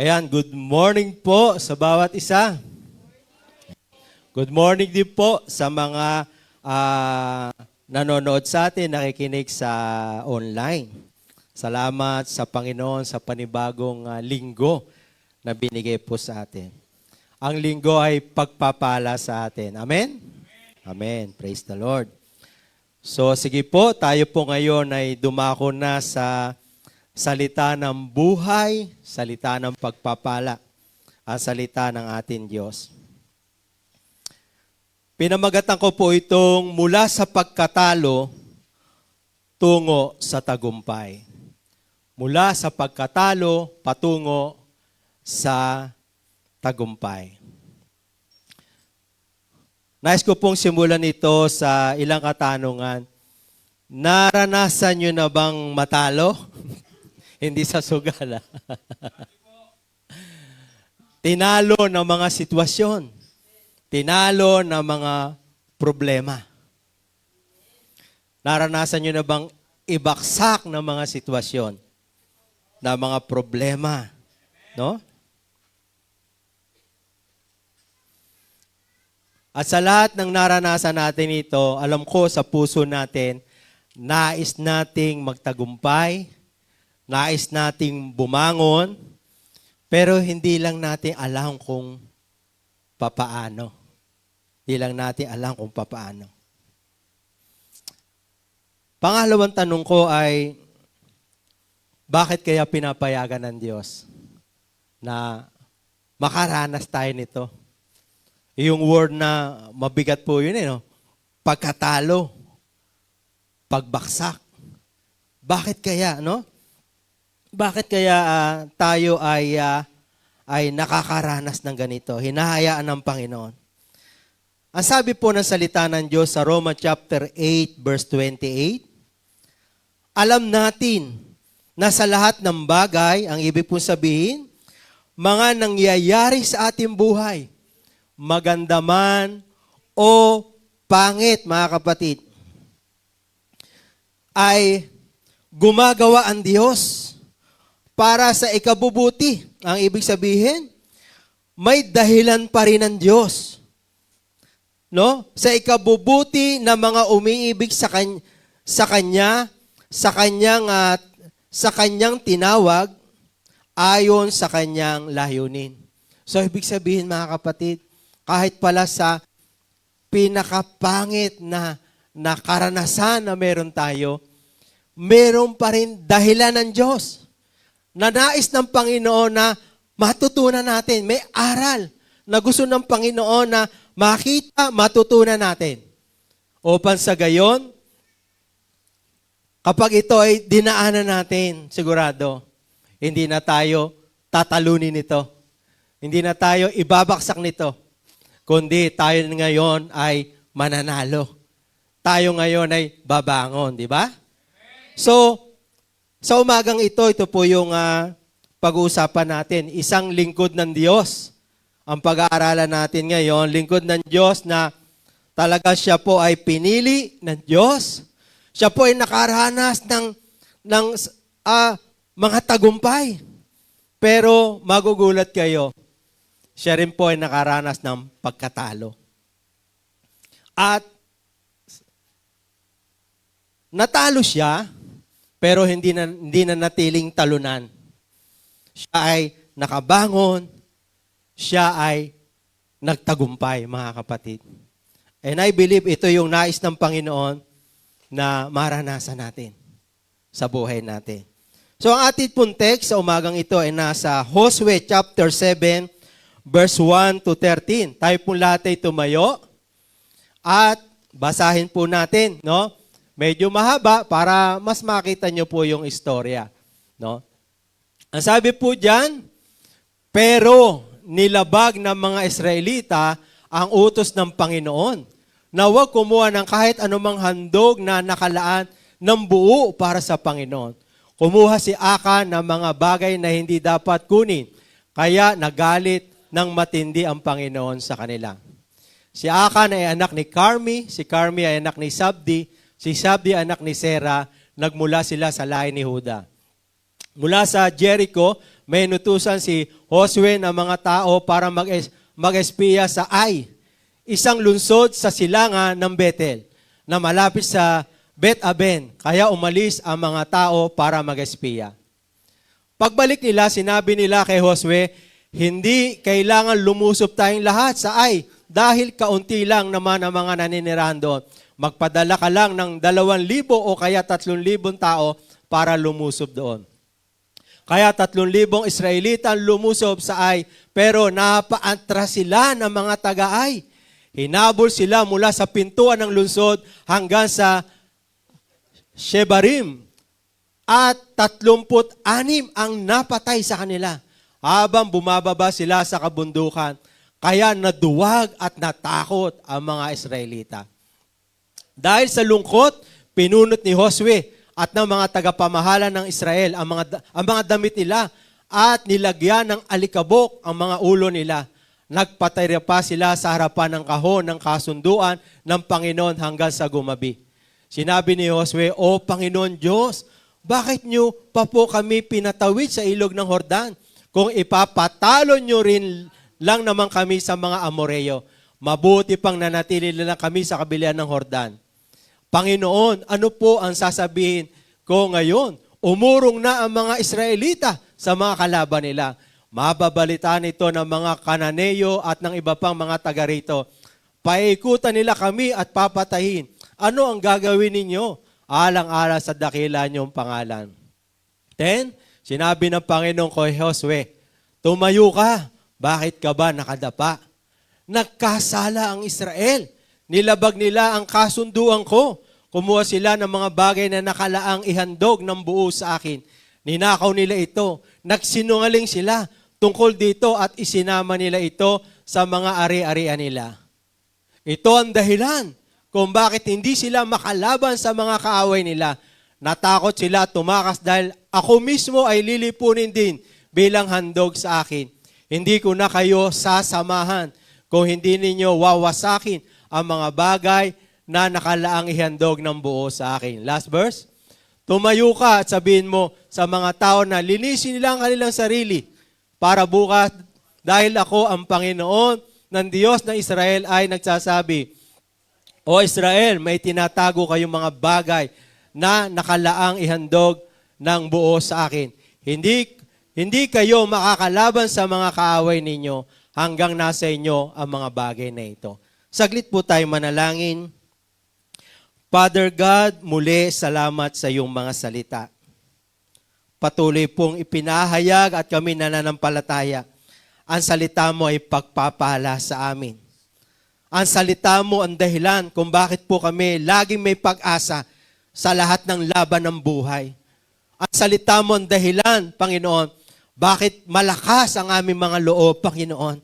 Ayan, good morning po sa bawat isa. Good morning din po sa mga nanonood sa atin, nakikinig sa online. Salamat sa Panginoon sa panibagong linggo na binigay po sa atin. Ang linggo ay pagpapala sa atin. Amen? Amen. Praise the Lord. So sige po, tayo po ngayon ay dumako na sa salita ng buhay, salita ng pagpapala, ang salita ng ating Diyos. Pinamagatan ko po itong mula sa pagkatalo tungo sa tagumpay. Mula sa pagkatalo patungo sa tagumpay. Nais ko pong simulan ito sa ilang katanungan. Naranasan nyo na bang matalo? Hindi sa sugal. Tinalo ng mga sitwasyon. Tinalo ng mga problema. Naranasan nyo na bang ibaksak ng mga sitwasyon, ng mga problema? No? At sa lahat ng naranasan natin ito, alam ko sa puso natin, nais nating magtagumpay, nais nating bumangon, pero hindi lang natin alam kung papaano. Hindi lang natin alam kung papaano. Pangalawang tanong ko ay, bakit kaya pinapayagan ng Diyos na makaranas tayo nito? Yung word na mabigat po yun, no? Pagkatalo, pagbaksak. Bakit kaya, no? Bakit kaya tayo ay nakakaranas ng ganito? Hinahayaan ng Panginoon. Ang sabi po ng salita ng Diyos sa Romans chapter 8, verse 28, alam natin na sa lahat ng bagay, ang ibig po sabihin, mga nangyayari sa ating buhay, maganda man o pangit, mga kapatid, ay gumagawa ang Diyos para sa ikabubuti. Ang ibig sabihin, may dahilan pa rin ang Diyos. No? Sa ikabubuti ng mga umiibig sa kanyang tinawag ayon sa kanyang layunin. So ibig sabihin, mga kapatid, kahit pala sa pinakapangit na karanasan na meron tayo, meron pa rin dahilan ng Diyos na nais ng Panginoon na matutunan natin. May aral na gusto ng Panginoon na makita, matutunan natin. Upang sa gayon, kapag ito ay dinaanan natin, sigurado, hindi na tayo tatalunin nito. Hindi na tayo ibabaksak nito. Kundi tayo ngayon ay mananalo. Tayo ngayon ay babangon, di ba? So, sa umagang ito po yung pag-uusapan natin. Isang lingkod ng Diyos. Ang pag-aaralan natin ngayon, lingkod ng Diyos na talaga siya po ay pinili ng Diyos. Siya po ay nakaranas ng mga tagumpay. Pero magugulat kayo, siya rin po ay nakaranas ng pagkatalo. At natalo siya, pero hindi na natiling talunan. Siya ay nakabangon, siya ay nagtagumpay, mga kapatid. And I believe ito yung nais ng Panginoon na maranasan natin sa buhay natin. So ang ating pong text sa umagang ito ay nasa Josue chapter 7, verse 1 to 13. Tayo po lahat ay tumayo at basahin po natin, no? Medyo mahaba para mas makita nyo po yung istorya, no? Ang sabi po diyan, pero nilabag ng mga Israelita ang utos ng Panginoon na huwag kumuha ng kahit anumang handog na nakalaan ng buo para sa Panginoon. Kumuha si Akan ng mga bagay na hindi dapat kunin, kaya nagalit ng matindi ang Panginoon sa kanila. Si Akan ay anak ni Carmi, si Carmi ay anak ni Sabdi, si Sabdi anak ni Sera, nagmula sila sa lahi ni Huda. Mula sa Jericho, may inutusan si Josue ng mga tao para mag-espiya sa Ai, isang lungsod sa silangan ng Bethel, na malapit sa Bet-Aben. Kaya umalis ang mga tao para mag-espiya. Pagbalik nila, sinabi nila kay Josue, hindi kailangan lumusob tayong lahat sa Ai dahil kaunti lang naman ang mga naninirahan doon. Magpadala ka lang ng 2,000 o kaya 3,000 tao para lumusob doon. Kaya 3,000 Israelita lumusob sa Ai, pero napaatras sila ng mga taga-Ai. Hinabol sila mula sa pintuan ng lungsod hanggang sa Shebarim. At 36 ang napatay sa kanila habang bumababa sila sa kabundukan. Kaya naduwag at natakot ang mga Israelita. Dahil sa lungkot, pinunot ni Josue at ng mga tagapamahala ng Israel ang mga damit nila at nilagyan ng alikabok ang mga ulo nila. Nagpatay pa sila sa harapan ng kahon ng kasunduan ng Panginoon hanggang sa gumabi. Sinabi ni Josue, O Panginoon Diyos, bakit niyo pa po kami pinatawid sa ilog ng Hordan? Kung ipapatalo niyo rin lang naman kami sa mga Amoreo, mabuti pang nanatili lang kami sa kabilaan ng Hordan. Panginoon, ano po ang sasabihin ko ngayon? Umurong na ang mga Israelita sa mga kalaban nila. Mababalitaan ito ng mga Kananeo at ng iba pang mga taga rito. Paikutan nila kami at papatayin. Ano ang gagawin ninyo? Alang-alang sa dakila niyong pangalan. 10, sinabi ng Panginoon kay Josue, tumayo ka, bakit ka ba nakadapa? Nagkasala ang Israel. Nilabag nila ang kasunduan ko. Kumuha sila ng mga bagay na nakalaang ihandog ng buo sa akin. Ninakaw nila ito. Nagsinungaling sila tungkol dito at isinama nila ito sa mga ari-arian nila. Ito ang dahilan kung bakit hindi sila makalaban sa mga kaaway nila. Natakot sila at tumakas dahil ako mismo ay lilipunin din bilang handog sa akin. Hindi ko na kayo sasamahan kung hindi ninyo wawasakin ang mga bagay na nakalaang ihandog ng buo sa akin. Last verse. Tumayo ka at sabihin mo sa mga tao na linisin nila ang kanilang sarili para bukas dahil ako ang Panginoon ng Diyos ng Israel ay nagsasabi, O Israel, may tinatago kayong mga bagay na nakalaang ihandog ng buo sa akin. Hindi kayo makakalaban sa mga kaaway ninyo hanggang nasa inyo ang mga bagay na ito. Saglit po tayo manalangin. Father God, muli salamat sa iyong mga salita. Patuloy pong ipinahayag at kami nananampalataya. Ang salita mo ay pagpapala sa amin. Ang salita mo ang dahilan kung bakit po kami laging may pag-asa sa lahat ng laban ng buhay. Ang salita mo ang dahilan, Panginoon, bakit malakas ang aming mga loob, Panginoon.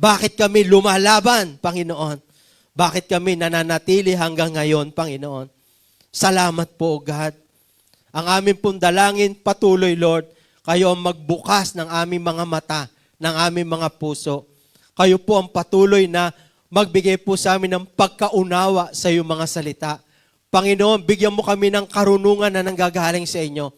Bakit kami lumalaban, Panginoon? Bakit kami nananatili hanggang ngayon, Panginoon? Salamat po, God. Ang aming pong dalangin, patuloy, Lord, kayo ang magbukas ng aming mga mata, ng aming mga puso. Kayo po ang patuloy na magbigay po sa amin ng pagkaunawa sa iyong mga salita. Panginoon, bigyan mo kami ng karunungan na nanggagaling sa inyo.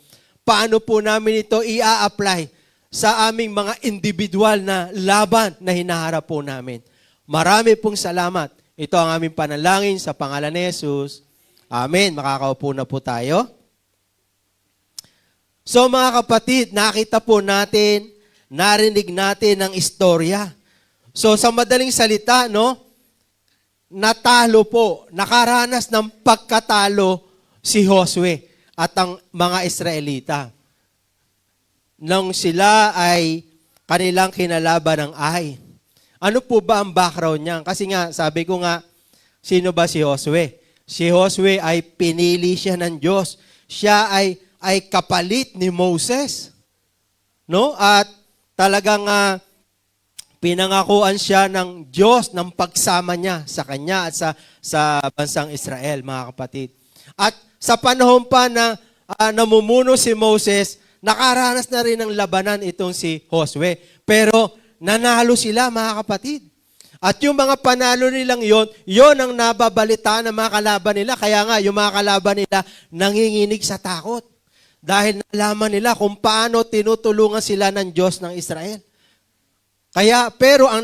Paano po namin ito i-apply sa aming mga individual na laban na hinaharap po namin. Marami pong salamat. Ito ang aming panalangin sa pangalan ni Jesus. Amen. Makakaupo na po tayo. So mga kapatid, nakita po natin, narinig natin ang istorya. So sa madaling salita, no, natalo po, nakaranas ng pagkatalo si Josue at ang mga Israelita. Nung sila ay kanilang kinalaban ng Ai. Ano po ba ang background niya? Kasi nga, sabi ko nga, sino ba si Josue? Si Josue ay pinili siya ng Diyos. Siya ay kapalit ni Moses. No? At talagang pinangakuan siya ng Diyos ng pagsama niya sa kanya at sa bansang Israel, mga kapatid. At sa panahon pa na namumuno si Moses, nakaranas na rin ng labanan itong si Josue. Pero nanalo sila, mga kapatid. At yung mga panalo nilang yon ang nababalitaan ng mga kalaban nila. Kaya nga, yung mga kalaban nila nanginginig sa takot. Dahil nalaman nila kung paano tinutulungan sila ng Diyos ng Israel. Kaya, pero ang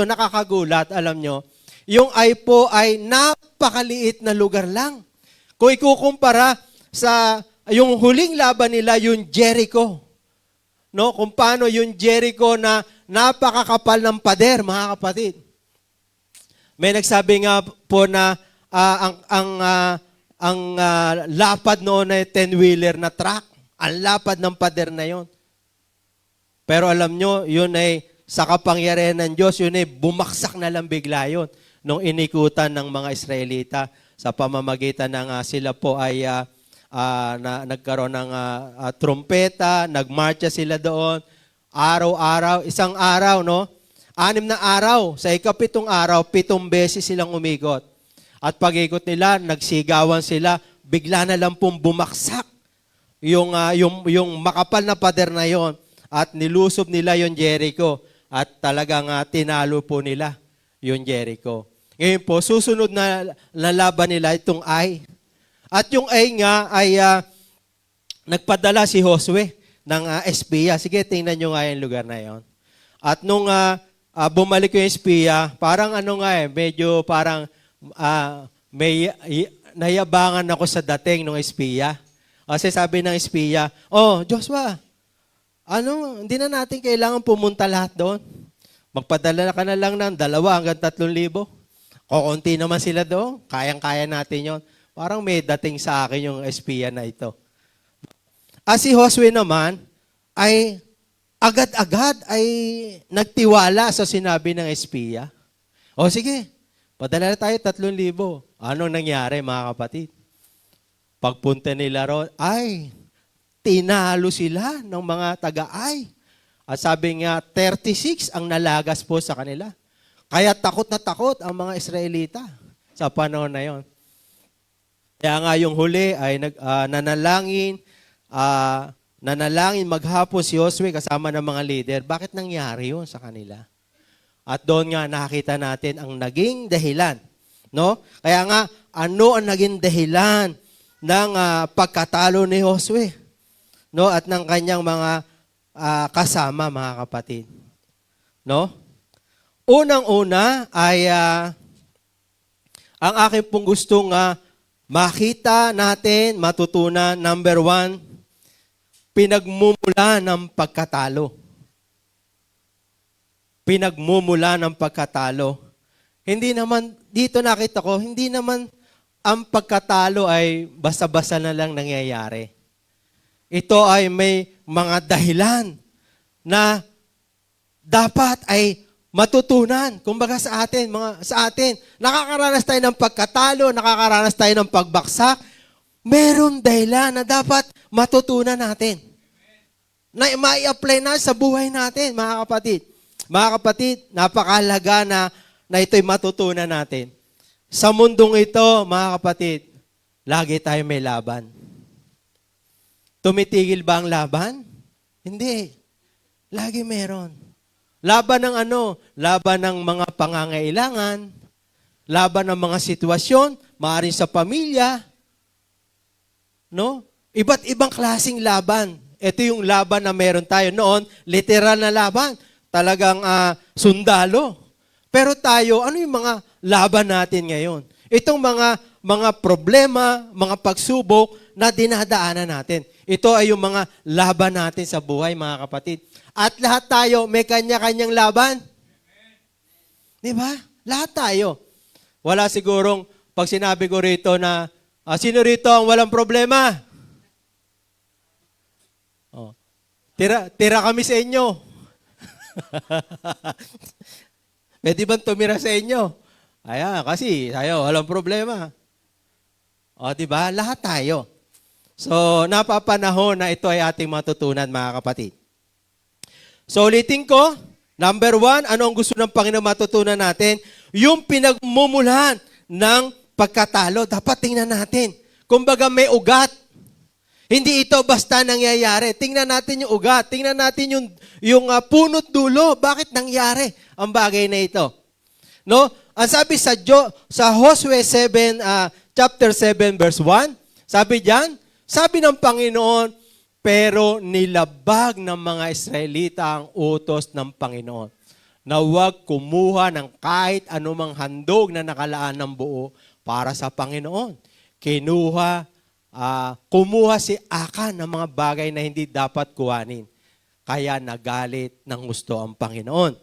nakakagulat, alam nyo, yung Ai po ay napakaliit na lugar lang. Kung ikukumpara sa yung huling laban nila, yung Jericho. No? Kung paano yung Jericho na napakakapal ng pader, mga kapatid. May nagsabi nga po na ang lapad noon ay 10-wheeler na truck. Ang lapad ng pader na yon. Pero alam nyo, yun ay sa kapangyarihan ng Diyos, yun ay bumaksak na lang bigla yun nung inikutan ng mga Israelita sa pamamagitan ng sila po ay nagkaroon ng trumpeta, nagmarcha sila doon, araw-araw, isang araw, no? 6 na araw, sa ika-7 araw, 7 beses silang umikot. At pag-ikot nila, nagsigawan sila, bigla na lang pong bumaksak yung makapal na pader na yon at nilusob nila yung Jericho at talagang tinalo po nila yung Jericho. Ngayon po, susunod na laban nila itong Ai. At yung Ai nga ay nagpadala si Josue ng espiya. Sige, tingnan nyo nga yung lugar na yon. At nung bumalik yung espiya, parang medyo parang may nayabangan ako sa dating ng espiya. Kasi sabi ng espiya, Joshua, hindi na natin kailangan pumunta lahat doon. Magpadala ka na lang ng 2 hanggang 3,000. Kukunti naman sila doon. Kayang-kaya natin yon. Parang may dating sa akin yung espiya na ito. Si Josue naman ay agad-agad ay nagtiwala sa sinabi ng espiya. Sige, padala na tayo 3,000. Anong nangyari, mga kapatid? Pagpunta nila ron, tinalo sila ng mga taga-Ai. At sabi nga, 36 ang nalagas po sa kanila. Kaya takot na takot ang mga Israelita sa panahon na yon. Kaya nga yung huli ay nanalangin maghapon si Josue kasama ng mga leader. Bakit nangyari yun sa kanila? At doon nga nakita natin ang naging dahilan. No? Kaya nga, ano ang naging dahilan ng pagkatalo ni Josue? No? At ng kanyang mga kasama, mga kapatid. No? Unang-una ay ang aking pong gustong makita natin, matutunan, number 1, pinagmumula ng pagkatalo. Pinagmumula ng pagkatalo. Hindi naman, dito nakita ko, hindi naman ang pagkatalo ay basta-basta na lang nangyayari. Ito ay may mga dahilan na dapat ay matutunan. Kumbaga sa atin, nakakaranas tayo ng pagkatalo, nakakaranas tayo ng pagbaksak, meron dahilan na dapat matutunan natin. Na mai-apply na sa buhay natin, mga kapatid. Mga kapatid, napakahalaga na ito'y matutunan natin. Sa mundong ito, mga kapatid, lagi tayo may laban. Tumitigil ba ang laban? Hindi. Lagi meron. Laban ng Laban ng mga pangangailangan, laban ng mga sitwasyon, maaaring sa pamilya, no? Iba't ibang klaseng laban. Ito yung laban na meron tayo noon, literal na laban. Talagang sundalo. Pero tayo, ano yung mga laban natin ngayon? Itong mga problema, mga pagsubok na dinadaanan natin. Ito ay yung mga laban natin sa buhay, mga kapatid. At lahat tayo may kanya-kanyang laban. Di ba? Lahat tayo. Wala sigurong, pag sinabi ko rito na, sino rito ang walang problema? Tira kami sa inyo. Pwede bang tumira sa inyo? Kasi tayo, walang problema. Di ba? Lahat tayo. So, napapanahon na ito ay ating matutunan, mga kapatid. So, ulitin ko, number 1, ano ang gusto ng Panginoon matutunan natin? Yung pinagmumulan ng pagkatalo. Dapat tingnan natin. Kumbaga may ugat. Hindi ito basta nangyayari. Tingnan natin yung ugat. Tingnan natin yung punot dulo. Bakit nangyari ang bagay na ito? No? Ang sabi sa Josue 7, chapter 7, verse 1, sabi diyan, Sabi ng Panginoon, pero nilabag ng mga Israelita ang utos ng Panginoon na huwag kumuha ng kahit anumang handog na nakalaan ng buo para sa Panginoon. Kumuha si Akan ng mga bagay na hindi dapat kuhanin. Kaya nagalit ng gusto ang Panginoon.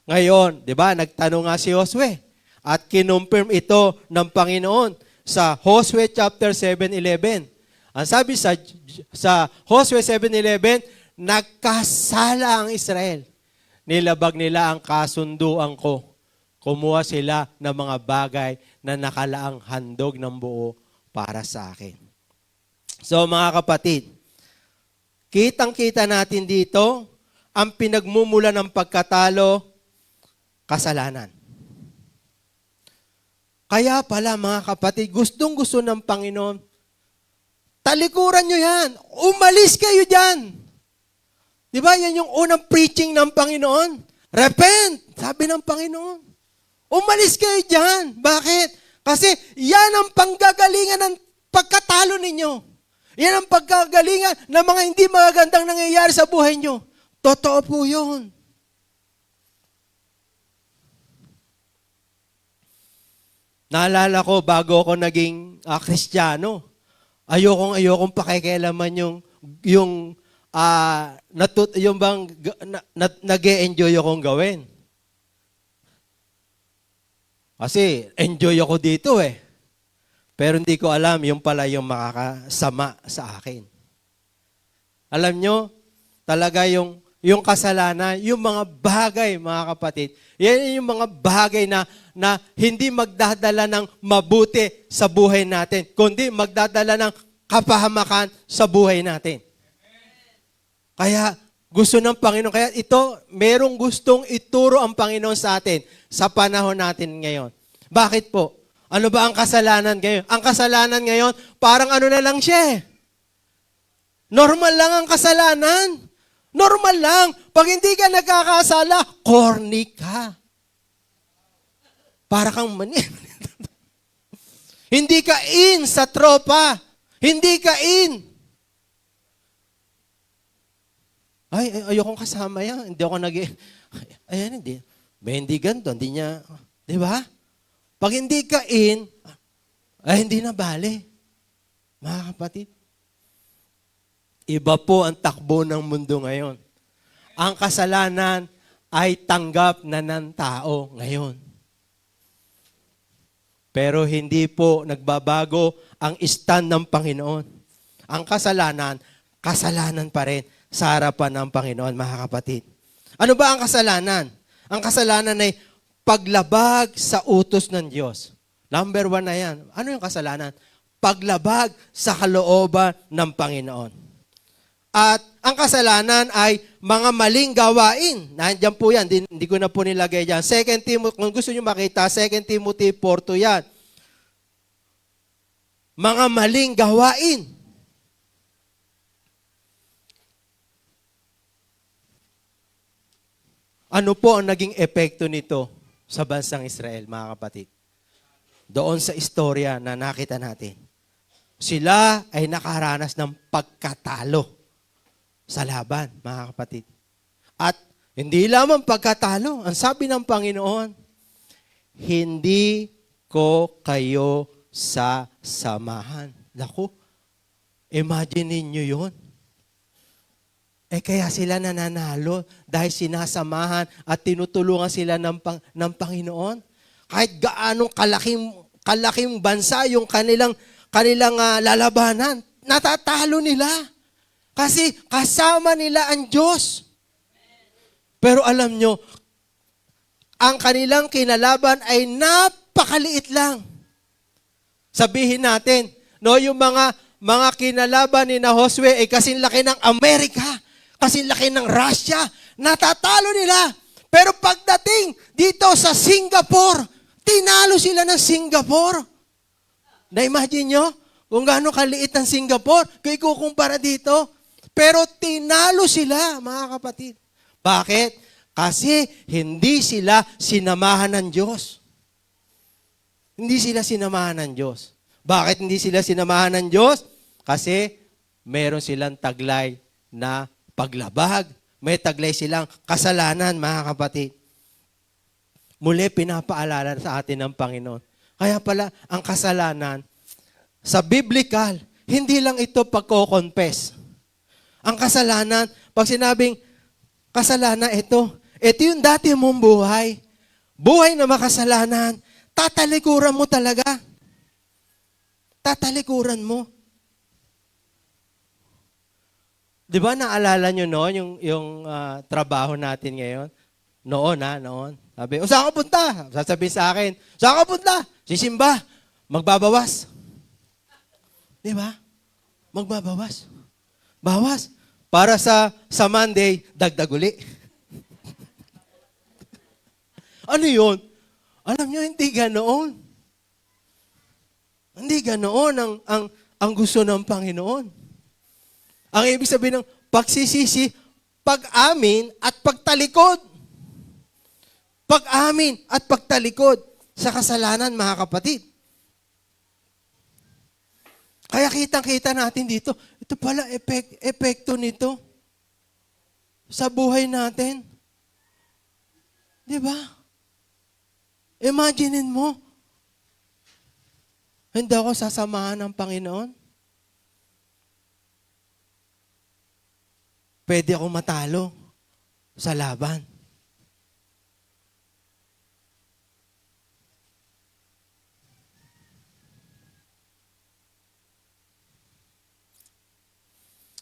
Ngayon, di ba, nagtanong nga si Josue at kinumpirm ito ng Panginoon sa Josue chapter 7:11. Ang sabi sa Josue 7:11, nagkasala ang Israel. Nilabag nila ang kasunduan ko. Kumuha sila ng mga bagay na nakalaang handog ng buo para sa akin. So mga kapatid, kitang-kita natin dito ang pinagmumula ng pagkatalo, kasalanan. Kaya pala mga kapatid, gustong-gusto ng Panginoon, talikuran nyo yan. Umalis kayo dyan. Di ba? Yan yung unang preaching ng Panginoon. Repent, sabi ng Panginoon. Umalis kayo dyan. Bakit? Kasi yan ang panggagalingan ng pagkatalo ninyo. Yan ang pagkagalingan ng mga hindi magagandang nangyayari sa buhay nyo. Totoo po yun. Naalala ko, bago ako naging Kristiyano, ayokong pakikialaman yung bang nag-e-enjoy akong gawin. Kasi enjoy ako dito eh. Pero hindi ko alam yung pala yung makakasama sa akin. Alam nyo, talaga yung kasalanan, yung mga bagay, mga kapatid, yan yung mga bagay na hindi magdadala ng mabuti sa buhay natin, kundi magdadala ng kapahamakan sa buhay natin. Kaya gusto ng Panginoon, kaya ito, merong gustong ituro ang Panginoon sa atin sa panahon natin ngayon. Bakit po? Ano ba ang kasalanan ngayon? Ang kasalanan ngayon, parang ano na lang siya. Normal lang ang kasalanan. Normal lang. Pag hindi ka nagkakasala, corny ka. Para kang mani. Hindi ka in sa tropa. Hindi ka in. Ayokong kasama yan. Hindi ako ayan, hindi. Hindi ganito. Hindi niya, di ba? Pag hindi ka in, hindi na bale. Mga kapatid. Iba po ang takbo ng mundo ngayon. Ang kasalanan ay tanggap na ng tao ngayon. Pero hindi po nagbabago ang stand ng Panginoon. Ang kasalanan, kasalanan pa rin sa harapan ng Panginoon, mga kapatid. Ano ba ang kasalanan? Ang kasalanan ay paglabag sa utos ng Diyos. Number 1 na yan. Ano yung kasalanan? Paglabag sa kalooban ng Panginoon. At ang kasalanan ay mga maling gawain. Nandiyan po yan. Hindi ko na po nilagay dyan. 2 Timothy, kung gusto nyo makita, 2 Timothy 4:2 yan. Mga maling gawain. Ano po ang naging epekto nito sa bansang Israel, mga kapatid? Doon sa istorya na nakita natin. Sila ay nakaranas ng pagkatalo sa laban, mga kapatid. At hindi lamang pagkatalo. Ang sabi ng Panginoon, hindi ko kayo sasamahan. Naku, imagine niyo yun. Kaya sila nananalo dahil sinasamahan at tinutulungan sila ng Panginoon. Kahit gaanong kalaking bansa yung kanilang lalabanan, natatalo nila. Kasi kasama nila ang Diyos. Pero alam nyo, ang kanilang kinalaban ay napakaliit lang. Sabihin natin, no, yung mga kinalaban ni Josue ay kasing laki ng Amerika, kasing laki ng Russia, natatalo nila. Pero pagdating dito sa Singapore, tinalo sila ng Singapore. Na-imagine nyo kung gaano kaliit ang Singapore kung ikukumpara dito. Pero tinalo sila, mga kapatid. Bakit? Kasi hindi sila sinamahan ng Diyos. Hindi sila sinamahan ng Diyos. Bakit hindi sila sinamahan ng Diyos? Kasi meron silang taglay na paglabag. May taglay silang kasalanan, mga kapatid. Muli, pinapaalala sa atin ng Panginoon. Kaya pala, ang kasalanan, sa biblical, hindi lang ito pagko-confess. Ang kasalanan, pag sinabing kasalanan, ito yung dati mong buhay. Buhay na makasalanan, tatalikuran mo talaga. Tatalikuran mo. Di ba naalala nyo noon yung trabaho natin ngayon? Noon. Sabi, saan ka punta? Sasabihin sa akin, saan ka punta? Sisimba. Magbabawas. Di ba? Magbabawas. Bawas. Para sa Monday, dagdag uli. Ano yun? Alam nyo, hindi ganoon. Hindi ganoon ang gusto ng Panginoon. Ang ibig sabihin ng pagsisisi, pag-amin at pagtalikod. Pag-amin at pagtalikod sa kasalanan, mga kapatid. Kaya kitang-kita natin dito, ito pala epekto nito sa buhay natin. Di ba? Imaginein mo, hindi ako sasamahan ng Panginoon. Pwede ako matalo sa laban.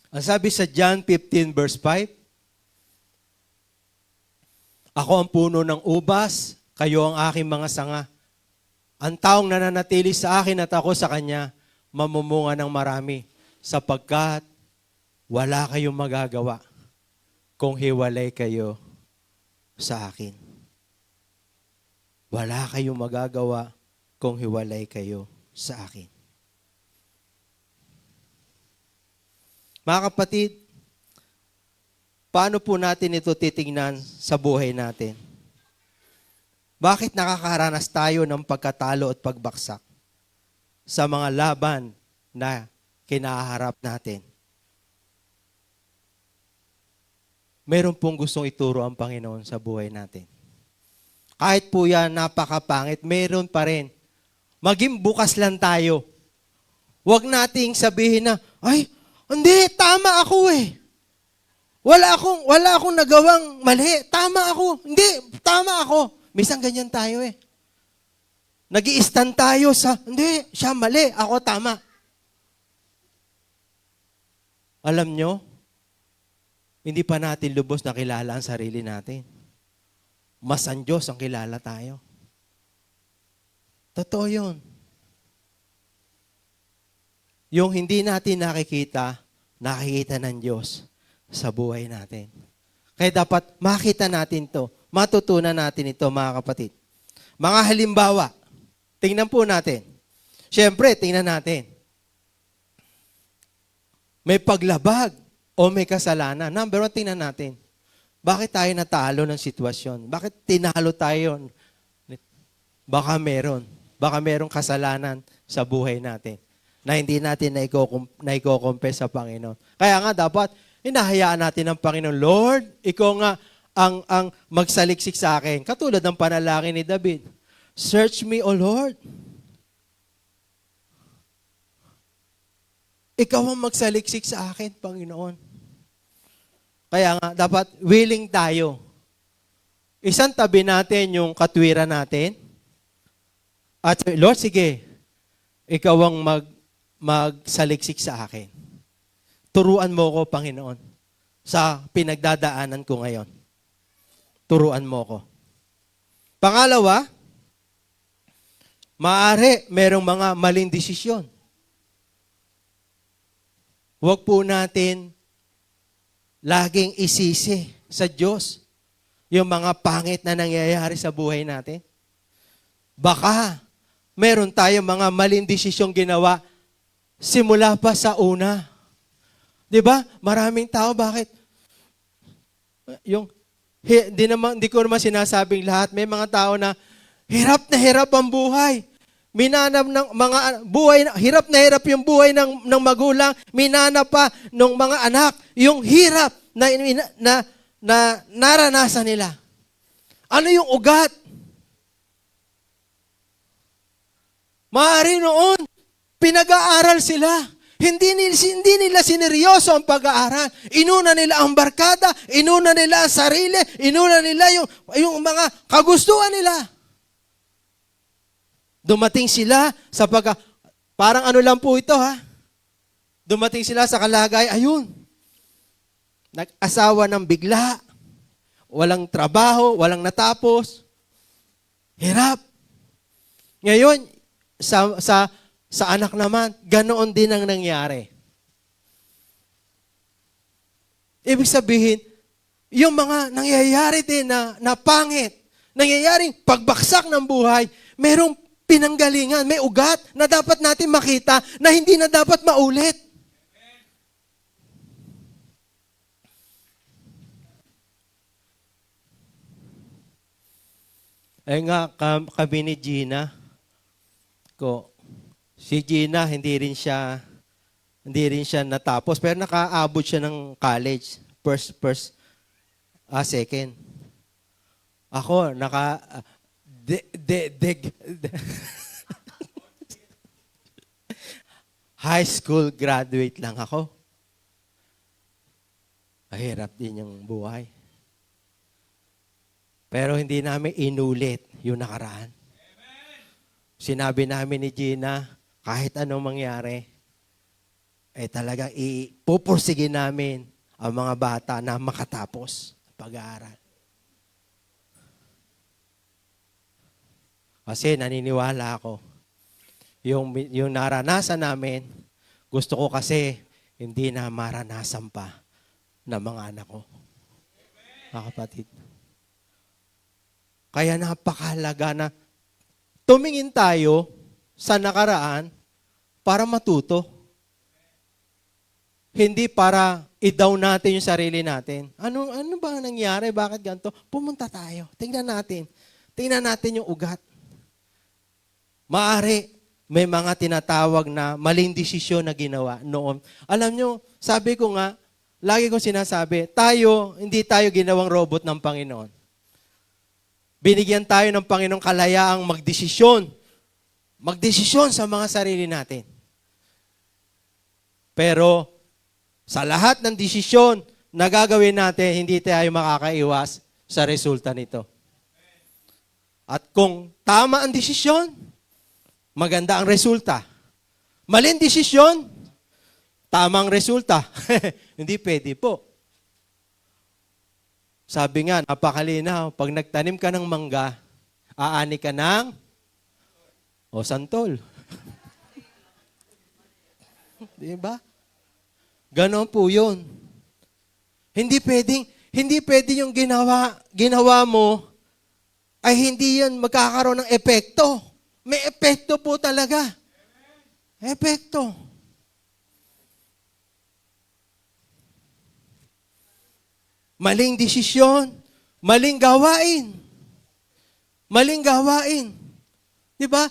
Ang sabi sa John 15 verse 5, ako ang puno ng ubas, kayo ang aking mga sanga. Ang taong nananatili sa akin at ako sa kanya, mamumunga ng marami, sapagkat wala kayong magagawa kung hiwalay kayo sa akin. Wala kayong magagawa kung hiwalay kayo sa akin. Mga kapatid, paano po natin ito titingnan sa buhay natin? Bakit nakakaranas tayo ng pagkatalo at pagbaksak sa mga laban na kinaharap natin? Meron pong gustong ituro ang Panginoon sa buhay natin. Kahit po yan napakapangit, meron pa rin. Maging bukas lang tayo. Huwag nating sabihin na, ay, hindi, tama ako eh. Wala akong nagawang mali. Tama ako. Hindi, tama ako. Minsan ganyan tayo eh. Nag-i-stand tayo sa, hindi, siya mali, ako tama. Alam nyo, hindi pa natin lubos na kilala ang sarili natin. Mas ang Diyos ang kilala tayo. Totoo yun. Yung hindi natin nakikita ng Diyos sa buhay natin. Kaya dapat makita natin to, matutunan natin ito, mga kapatid. Mga halimbawa, tingnan po natin. Siyempre, tingnan natin. May paglabag o may kasalanan. Number one, tingnan natin. Bakit tayo natalo ng sitwasyon? Bakit tinalo tayo? Baka merong kasalanan sa buhay natin na hindi natin naiko-confess sa Panginoon. Kaya nga dapat, hinahayaan natin ng Panginoon, Lord, ikaw nga ang magsaliksik sa akin. Katulad ng panalangin ni David. Search me, O Lord. Ikaw ang magsaliksik sa akin, Panginoon. Kaya nga, dapat willing tayo. Isang tabi natin yung katwiran natin. At Lord, sige, ikaw ang magsaliksik sa akin. Turuan mo ko, Panginoon, sa pinagdadaanan ko ngayon. Turuan mo ko. Pangalawa, maaari merong mga maling desisyon. Huwag po natin laging isisi sa Diyos yung mga pangit na nangyayari sa buhay natin. Baka meron tayong mga maling desisyong ginawa simula pa sa una. 'Di ba? Maraming tao, bakit? Hindi ko naman sinasabing lahat. May mga tao na hirap ang buhay. minanap ng mga buhay, hirap na hirap yung buhay ng magulang, minanap pa ng mga anak, yung hirap na naranasan nila. Ano yung ugat? Maaari noon, pinag-aaral sila. Hindi nila sineryoso ang pag-aaral. Inuna nila ang barkada, inuna nila ang sarili, inuna nila yung mga kagustuhan nila. Dumating sila sa parang ano lang po ito ha. Dumating sila sa kalagay, ayun. Nag-asawa ng bigla, walang trabaho, walang natapos. Hirap. Ngayon, sa anak naman, ganoon din ang nangyari. Ibig sabihin, yung mga nangyayari din na pangit, nangyayaring pagbaksak ng buhay, merong pinanggalingan, may ugat na dapat natin makita na hindi na dapat maulit. Eh nga, kami ni Gina, si Gina, hindi rin siya natapos, pero nakaabot siya ng college, second. Ako, high school graduate lang ako. Mahirap din yung buhay. Pero hindi namin inulit yung nakaraan. Sinabi namin ni Gina, kahit anong mangyari, talagang ipupursigin namin ang mga bata na makatapos ng pag-aaral. Kasi naniniwala ako, yung naranasan namin, gusto ko kasi hindi na maranasan pa ng mga anak ko. Mga kapatid. Kaya napakahalaga na tumingin tayo sa nakaraan para matuto. Hindi para i-down natin yung sarili natin. Ano ba nangyari? Bakit ganito? Pumunta tayo. Tingnan natin. Tingnan natin yung ugat. Maaari, may mga tinatawag na maling desisyon na ginawa noon. Alam nyo, sabi ko nga, lagi ko sinasabi, hindi tayo ginawang robot ng Panginoon. Binigyan tayo ng Panginoong kalayaang magdesisyon. Magdesisyon sa mga sarili natin. Pero, sa lahat ng desisyon na gagawin natin, hindi tayo makakaiwas sa resulta nito. At kung tama ang desisyon, maganda ang resulta. Maling desisyon, tamang resulta. Hindi pwede po. Sabi nga, napakalinaw, pag nagtanim ka ng mangga, aani ka ng santol. Diba? Ganon po yun. Hindi pwede yung ginawa mo, ay hindi yan magkakaroon ng epekto. May epekto po talaga. Epekto. Maling desisyon, maling gawain. Maling gawain. 'Di ba?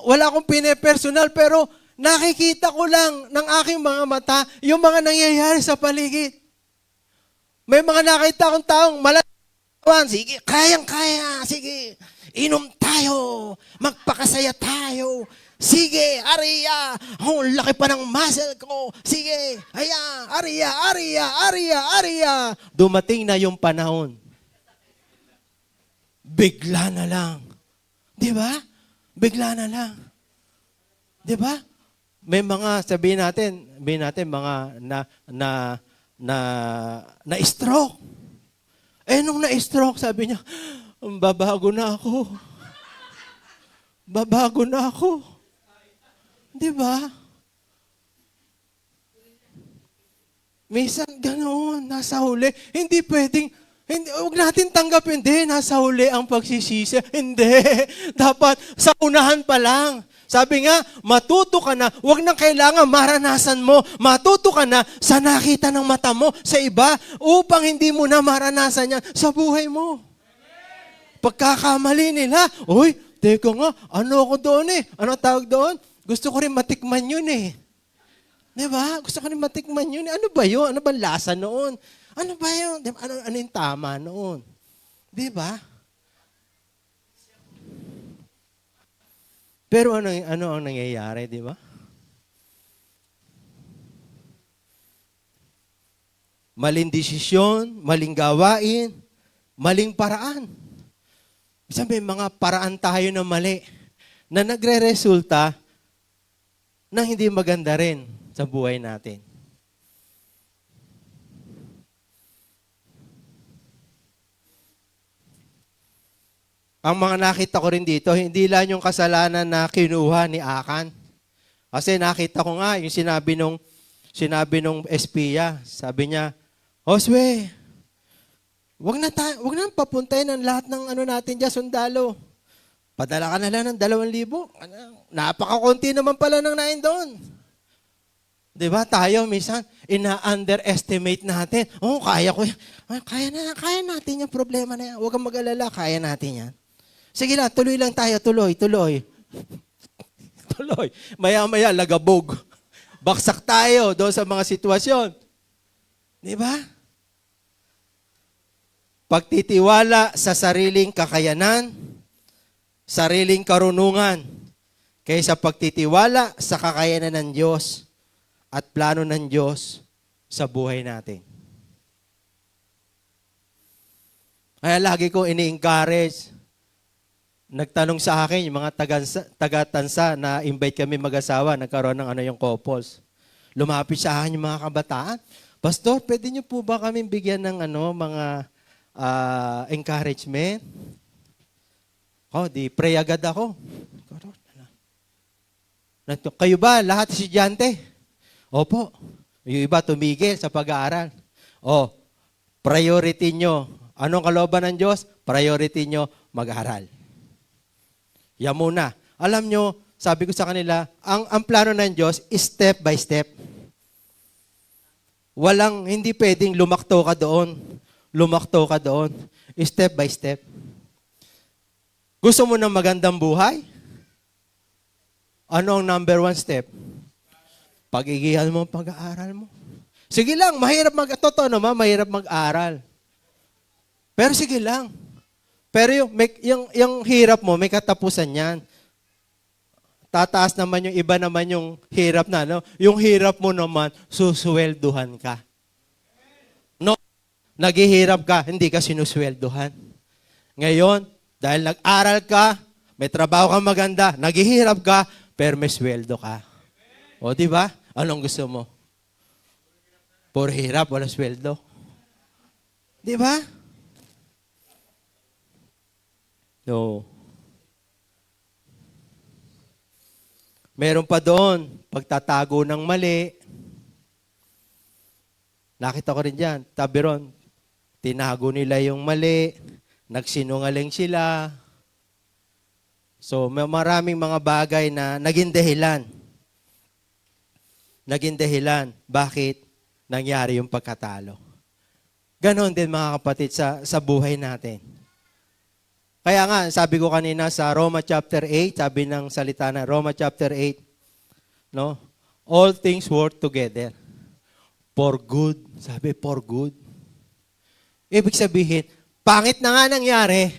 Wala akong pine-personal pero nakikita ko lang ng aking mga mata yung mga nangyayari sa paligid. May mga nakita akong taong malalawan, sige, kayang-kaya, sige. Inom tayo, magpakasaya tayo. Sige, ariya, laki pa ng muscle ko. Sige, ariya. Dumating na yung panahon. Bigla na lang. Di ba? Bigla na lang. Di ba? May mga, sabihin natin mga na stroke. Nung na-stroke, sabi niya, babago na ako. Di ba? Minsan ganoon, nasa huli. Hindi pwedeng, huwag natin tanggapin, nasa huli ang pagsisisi. Hindi. Dapat sa unahan pa lang. Sabi nga, matuto ka na, huwag nang kailangan maranasan mo. Matuto ka na sa nakita ng mata mo sa iba upang hindi mo na maranasan yan sa buhay mo. Pagkakamali nila, Teka nga, ano ako doon eh? Ano tawag doon? Gusto ko rin matikman yun eh. Di ba? Gusto ko rin matikman yun eh. Ano ba yun? Ano ba lasa noon? Ano ba yun? Ano yung tama noon? Di ba? Pero ano ang nangyayari, di ba? Maling desisyon, maling gawain, maling paraan. Sabi, mga paraan tayo na mali na nagre-resulta na hindi maganda rin sa buhay natin. Ang mga nakita ko rin dito, hindi lang yung kasalanan na kinuha ni Akan. Kasi nakita ko nga yung sinabi nung espiya, sabi niya, Josue, wag na papuntahin ang lahat ng natin diyan, sundalo. Padala ka na lang ng 2,000. Napakakunti naman pala ng nain doon. Di ba? Tayo minsan, ina-underestimate natin. Oh, kaya ko yan. Kaya natin yung problema na yan. Huwag kang mag-alala, kaya natin yan. Sige lang, tuloy lang tayo, tuloy. Tuloy. Maya-maya, lagabog. Baksak tayo doon sa mga sitwasyon. Di ba? Pagtitiwala sa sariling kakayanan, sariling karunungan, kaysa pagtitiwala sa kakayanan ng Diyos at plano ng Diyos sa buhay natin. Kaya lagi ko ini-encourage. Nagtanong sa akin yung mga taga-tansa na invite kami mag-asawa, nagkaroon ng yung couples. Lumapit sa akin yung mga kabataan. Pastor, pwede niyo po ba kami bigyan ng mga encouragement? Di pray agad ako. Kayo ba, lahat estudyante? Opo. Yung iba tumigil sa pag-aaral. Priority nyo. Anong kalooban ng Diyos? Priority nyo, mag-aaral. Yan muna. Alam nyo, sabi ko sa kanila, ang plano ng Diyos is step by step. Hindi pwedeng lumakto ka doon. Step by step. Gusto mo ng magandang buhay? Ano ang number 1 step? Pag-igihan mo ang pag-aaral mo. Sige lang, mahirap mahirap mag-aral. Pero sige lang. Pero yung hirap mo, may katapusan yan. Tataas naman yung iba naman yung hirap na, no? Yung hirap mo naman, suswelduhan ka. No? Naghihirap ka, hindi ka sinuswelduhan. Ngayon, dahil nag-aral ka, may trabaho ka maganda, naghihirap ka, pero may sweldo ka. O, di ba? Anong gusto mo? Puro hirap, wala sweldo. Di ba? No. Meron pa doon, pagtatago ng mali. Nakita ko rin dyan, tabi ron, tinago nila yung mali, nagsinungaling sila. So, may maraming mga bagay na naging dahilan. Bakit nangyari yung pagkatalo. Ganon din mga kapatid sa buhay natin. Kaya nga, sabi ko kanina sa Roma chapter 8, sabi ng salita na Roma chapter 8, no? All things work together for good. Sabi, for good. Ibig sabihin, pangit na nga nangyari,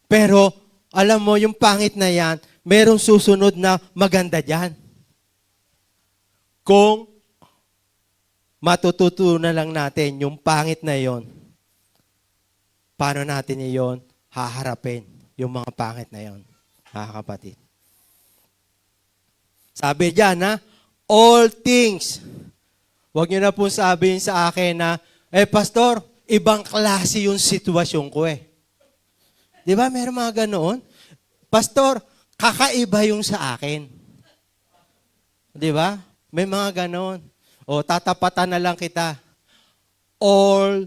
pero alam mo, yung pangit na yan, merong susunod na maganda dyan. Kung matututunan lang natin yung pangit na yon, paano natin iyon haharapin yung mga pangit na yon, mga kapatid. Sabi diyan, all things. Huwag niyo na po sabihin sa akin na, pastor, ibang klase yung sitwasyon ko eh. Di ba, meron mga ganoon? Pastor, kakaiba yung sa akin. Di ba? May mga ganoon. O, tatapatan na lang kita. All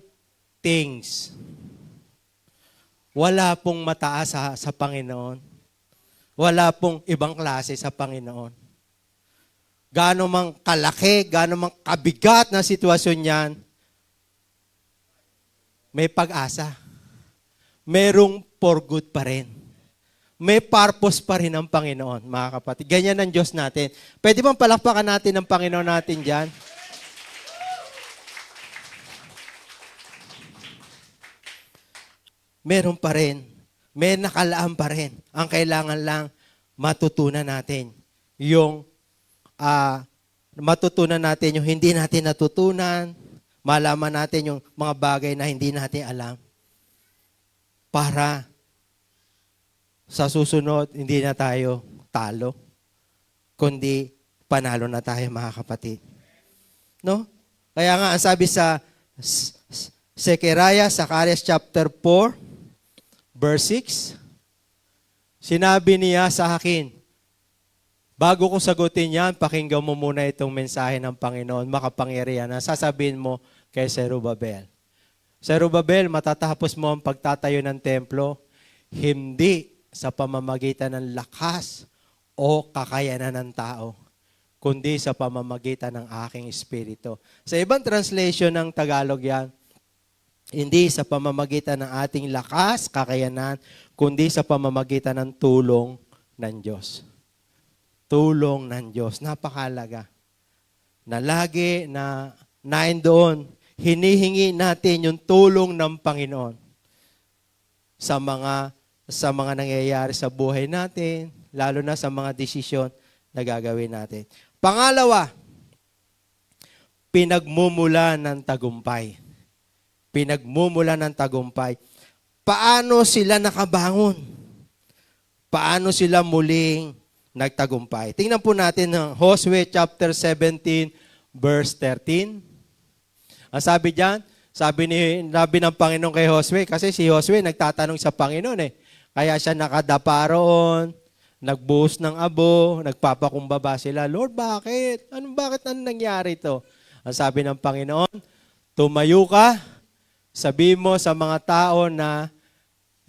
things. Wala pong mataas sa Panginoon. Wala pong ibang klase sa Panginoon. Gaano mang kalaki, gaano mang kabigat na sitwasyon yan, may pag-asa. Merong for good pa rin. may purpose pa rin ang Panginoon, mga kapatid. Ganyan ang Diyos natin. Pwede bang palakpakan natin ang Panginoon natin dyan? Meron pa rin. May nakalaan pa rin. Ang kailangan lang, matutunan natin. Matutunan natin yung hindi natin natutunan. Malaman natin yung mga bagay na hindi natin alam. Para sa susunod, hindi na tayo talo, kundi panalo na tayo, mga kapatid. No? Kaya nga, ang sabi sa Zechariah, Zacarias chapter 4, verse 6, sinabi niya sa akin, bago ko sagutin yan, pakinggan mo muna itong mensahe ng Panginoon, makapangyarihan na sasabihin mo kay Zerubbabel. Zerubbabel, matatapos mo ang pagtatayo ng templo, hindi sa pamamagitan ng lakas o kakayanan ng tao, kundi sa pamamagitan ng aking espiritu. Sa ibang translation ng Tagalog yan, hindi sa pamamagitan ng ating lakas, kakayanan, kundi sa pamamagitan ng tulong ng Diyos. Tulong ng Diyos. Napakalaga. Na lagi na doon, hinihingi natin yung tulong ng Panginoon sa mga nangyayari sa buhay natin, lalo na sa mga desisyon na gagawin natin. Pangalawa, pinagmumula ng tagumpay. Pinagmumula ng tagumpay. Paano sila nakabangon? Paano sila muling nagtagumpay? Tingnan po natin ng Josue chapter 17, verse 13. Ang sabi diyan, sabi ng Panginoon kay Josue, kasi si Josue nagtatanong sa Panginoon eh. Kaya siya nakadapa roon, nagbuhos ng abo, nagpapakumbaba sila. Lord, bakit? Bakit nangyari ito? Ang sabi ng Panginoon, tumayo ka, sabi mo sa mga tao na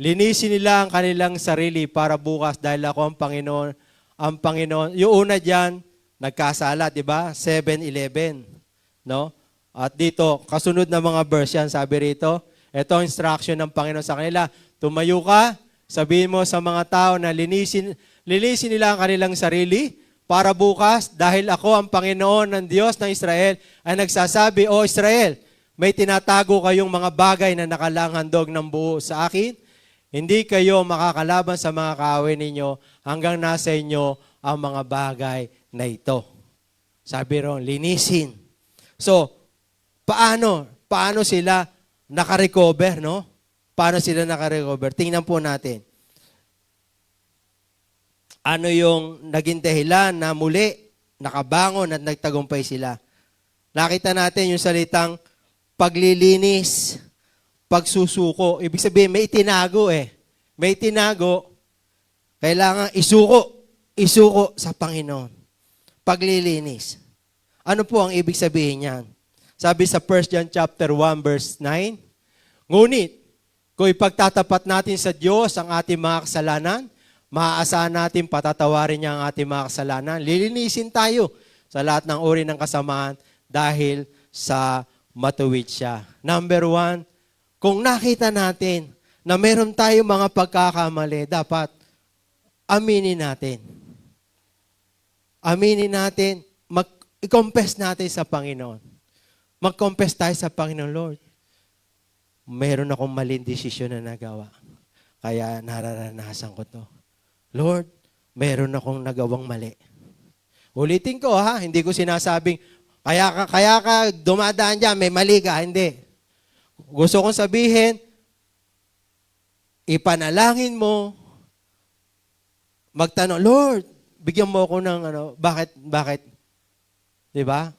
linisin nila ang kanilang sarili para bukas dahil ako ang Panginoon. Ang Panginoon, yung una diyan, nagkasala, di ba? 7:11, no? At dito, kasunod na mga verse yan, sabi rito, ito ang instruction ng Panginoon sa kanila, tumayo ka, sabihin mo sa mga tao na linisin nila ang kanilang sarili para bukas dahil ako ang Panginoon ng Diyos ng Israel ay nagsasabi, O Israel, may tinatago kayong mga bagay na nakalanhandog ng buo sa akin. Hindi kayo makakalaban sa mga kaaway ninyo hanggang nasa inyo ang mga bagay na ito. Sabi ron, linisin. So, paano sila nakarecover, no? Paano sila nakarecover? Tingnan po natin. Ano yung naging dahilan na muli nakabangon at nagtagumpay sila? Nakita natin yung salitang paglilinis, pagsusuko. Ibig sabihin, may itinago eh. May itinago, kailangan isuko sa Panginoon. Paglilinis. Ano po ang ibig sabihin niyan? Sabi sa 1 John chapter 1 verse 9, ngunit, kung ipagtatapat natin sa Diyos ang ating mga kasalanan, maaasahan natin patatawarin niya ang ating mga kasalanan. Lilinisin tayo sa lahat ng uri ng kasamaan dahil sa matuwid siya. Number 1, kung nakita natin na meron tayong mga pagkakamali, dapat aminin natin. Aminin natin, i-confess natin sa Panginoon. Mag-confess tayo sa Panginoon, Lord. Meron akong maling desisyon na nagawa. Kaya nararanasan ko to. Lord, meron akong nagawang mali. Ulitin ko ha, hindi ko sinasabing, kaya ka dumadaan dyan, may mali ka. Hindi. Gusto kong sabihin, ipanalangin mo, magtanong, Lord, bigyan mo ako ng bakit? Diba?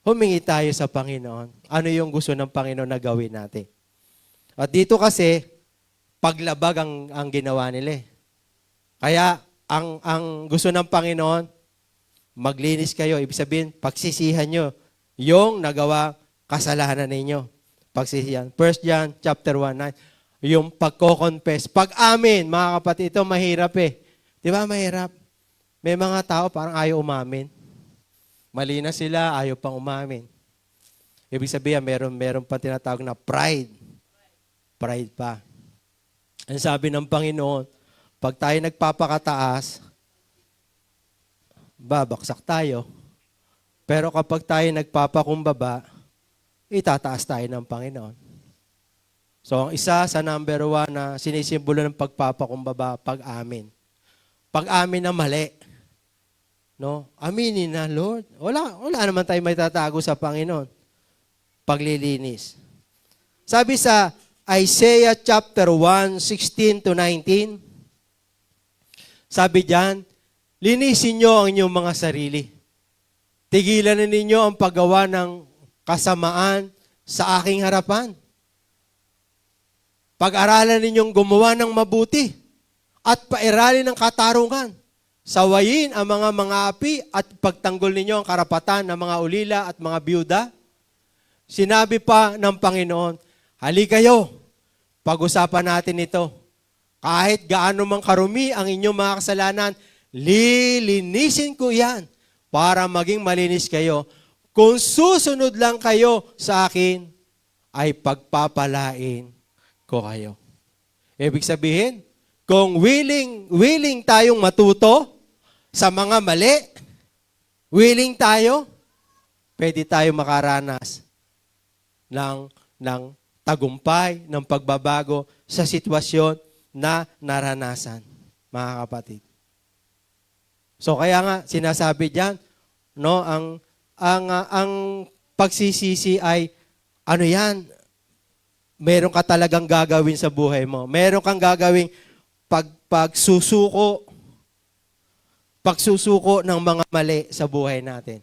Humingi tayo sa Panginoon. Ano yung gusto ng Panginoon na gawin natin? At dito kasi, paglabag ang ginawa nila eh. Kaya, ang gusto ng Panginoon, maglinis kayo. Ibig sabihin, pagsisihan nyo yung nagawa kasalanan ninyo. Pagsisihan. 1 John chapter 1:9, yung pagko-confess. Pag-amin, mga kapatid, ito mahirap eh. Di ba mahirap? May mga tao parang ayaw umamin. Mali na sila, ayaw pang umamin. Ibig sabihin, meron pa tinatawag na pride. Pride pa. Ang sabi ng Panginoon, Pag tayo nagpapakataas, babaksak tayo. Pero kapag tayo nagpapakumbaba, itataas tayo ng Panginoon. So, ang isa sa number 1 na sinisimbolo ng pagpapakumbaba, pag-amin. Pag-amin na mali. No? Aminin na, Lord. Wala naman tayo may tatago sa Panginoon. Paglilinis. Sabi sa Isaiah chapter 1, 16 to 19, sabi diyan, linisin nyo ang inyong mga sarili. Tigilan na ninyo ang paggawa ng kasamaan sa aking harapan. Pag-aralan ninyong gumawa ng mabuti at pairalin ng katarungan. Sawayin ang mga api at pagtanggol ninyo ang karapatan ng mga ulila at mga byuda. Sinabi pa ng Panginoon, halika kayo, pag-usapan natin ito. Kahit gaano mang karumi ang inyong mga kasalanan, lilinisin ko yan para maging malinis kayo. Kung susunod lang kayo sa akin, ay pagpapalain ko kayo. Ibig sabihin, kung willing tayong matuto sa mga mali, willing tayo, pwede tayo makaranas ng tagumpay, ng pagbabago sa sitwasyon na naranasan, mga kapatid. So kaya nga sinasabi diyan, no, ang pagsisisi ay ano 'yan? Meron ka talagang gagawin sa buhay mo. Meron kang gagawing pagsusuko ng mga mali sa buhay natin.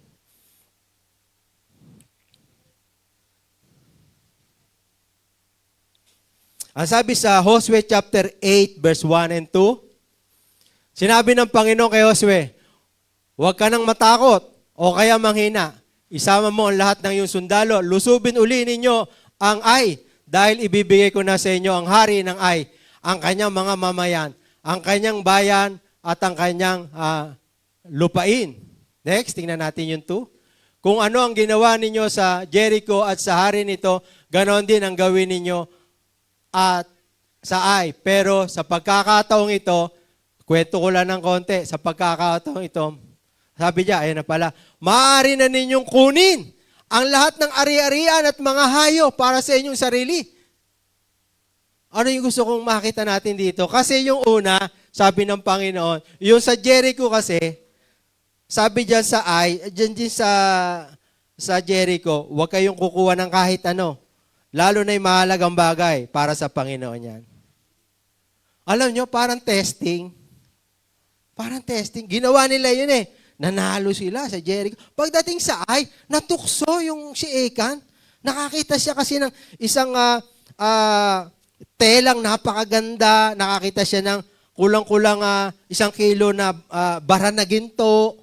Ang sabi sa Josue chapter 8 verse 1 and 2, sinabi ng Panginoon kay Josue, huwag ka nang matakot o kaya manghina. Isama mo ang lahat ng iyong sundalo. Lusubin uli ninyo ang Ai, dahil ibibigay ko na sa inyo ang hari ng Ai, ang kanyang mga mamayan, ang kanyang bayan at ang kanyang lupain. Next, tingnan natin yung 2. Kung ano ang ginawa ninyo sa Jericho at sa hari nito, ganon din ang gawin ninyo at sa Ai. Pero sa pagkakataong ito, kwento ko lang ng konti, sa pagkakataong ito, sabi niya, ayun na pala, maaari na ninyong kunin ang lahat ng ari-arian at mga hayo para sa inyong sarili. Ano yung gusto kong makita natin dito? Kasi yung una, sabi ng Panginoon, yung sa Jericho kasi, sabi dyan sa Ai, dyan sa Jericho, huwag kayong kukuha ng kahit ano. Lalo na yung mahalagang bagay para sa Panginoon yan. Alam nyo, parang testing. Parang testing. Ginawa nila yun eh. Nanalo sila sa Jericho. Pagdating sa Ai, natukso yung si Achan. Nakakita siya kasi ng isang telang napakaganda. Nakakita siya ng kulang-kulang 1 kilo na bara na ginto.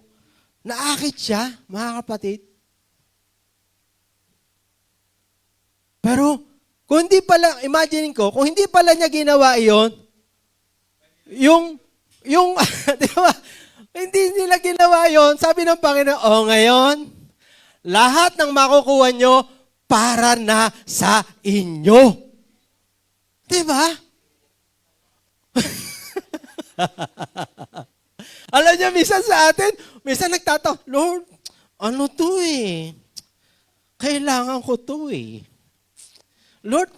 Naakit siya, mga kapatid. Pero, kung hindi pala, imagine ko, kung hindi pala niya ginawa iyon, di ba, hindi nila ginawa yon. Sabi ng Panginoon, ngayon, lahat ng makukuha nyo, para na sa inyo. Di ba? Alam niyo, minsan sa atin, minsan nagtataw, Lord, ano to eh? Kailangan ko to eh. Lord,